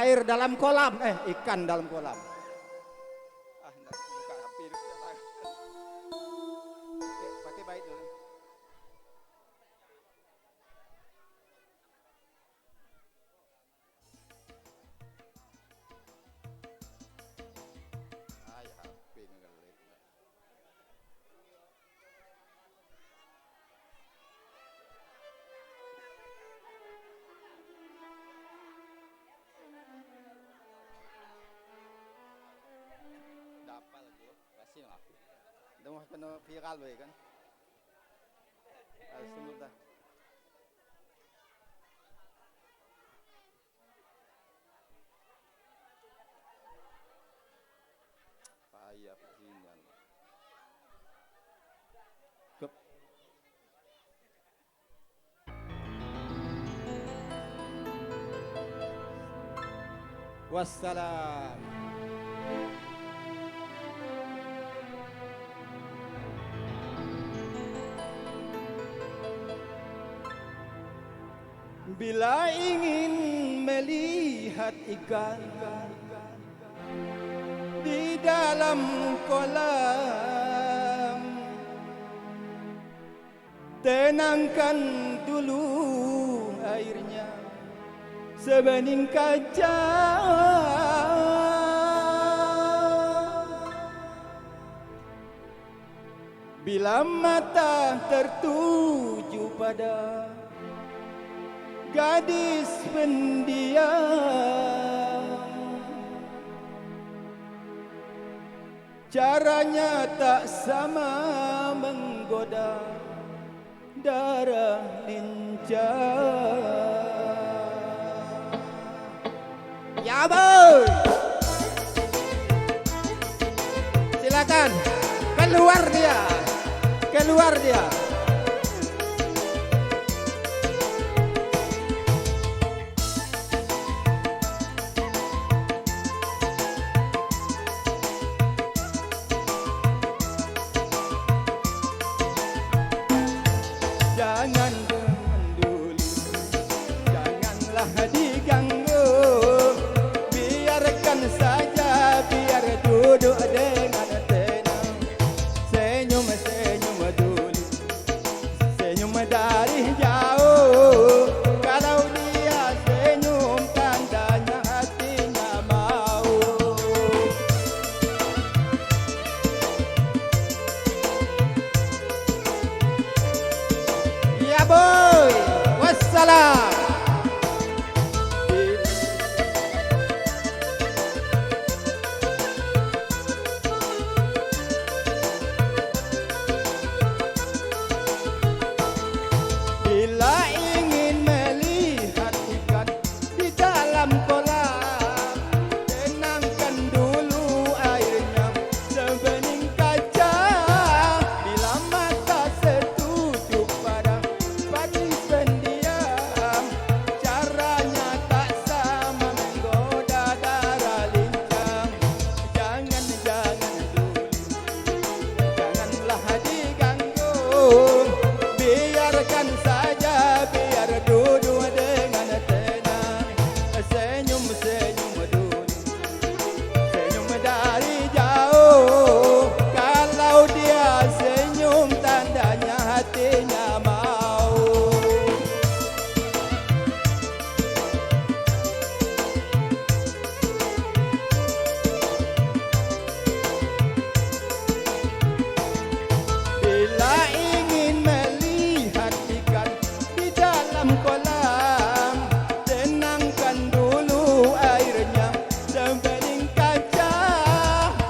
Air dalam kolam, ikan dalam kolam. Ntar buka api dulu. Oke, pakai baik dulu. HP ngelik. Dapat lagi, kasih lah. Dah mau kena viral we kan? Sungguh dah. Payah sinyal. Kep. Wassalam. Bila ingin melihat ikan di dalam kolam, tenangkan dulu airnya sebening kaca. Bila mata tertuju pada gadis pendiam, caranya tak sama menggoda darah lincah. Ya boy, silakan keluar dia, keluar dia. Jangan menduli, janganlah diganggu, biarkan saja, biar duduk dengan tenang. Senyum, senyum dulu, senyum dari jauh. Kalau dia senyum, tandanya hatinya mau. Ya boy, wassalam. Bila ingin melihat ikan di dalam kolam, tenangkan dulu airnya sebening kaca. Bila mata tertuju pada gadis pendiam, caranya tak sama menggoda darah lincah. Jangan, jangan dulu, janganlah diganggu, biarkan saja, biar duduk dengan tenang. Senyum, senyum dulu, senyum dari jauh. Kalau dia senyum, tandanya hatinya mau. Bila ingin melihat ikan di dalam kolam, tenangkan dulu airnya sebening kaca.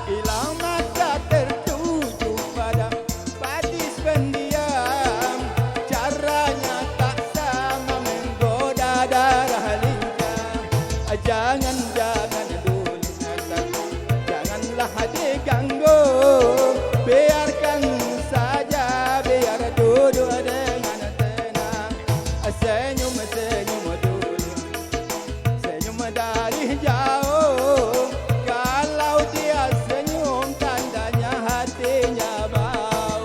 Bila mata tertuju pada gadis pendiam, caranya tak sama menggoda darah lincah. Jangan, jangan dulu, janganlah diganggu, biarkan saja, biar duduk dengan tenang. Senyum, senyum dulu, senyum dari jauh. Kalau dia senyum, tandanya hatinya mau.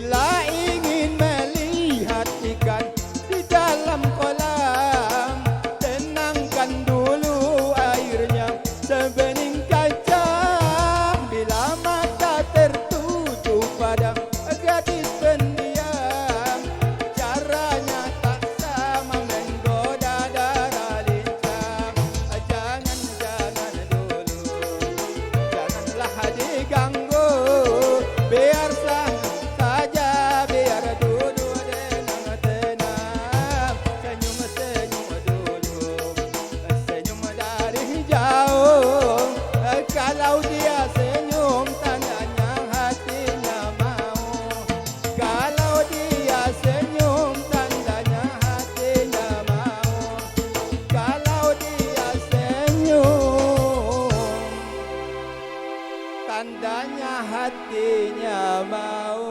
Bila ingin melihat ikan di dalam kolam, tenangkan dulu airnya sebening kaca. Bila mata tertuju pada gadis pendiam, caranya tak sama menggoda darah lincah. Jangan dulu, janganlah diganggu, biar saja, biar duduk dengan tenang. Senyum dulu, senyum dari jauh. Kalau dia senyum, tandanya hatinya mau. Kalau dia senyum, tandanya hatinya mau. Kalau dia senyum, tandanya hatinya mau.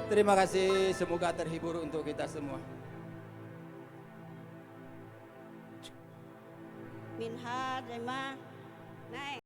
Terima kasih, semoga terhibur untuk kita semua. Minha, Dema, Nay.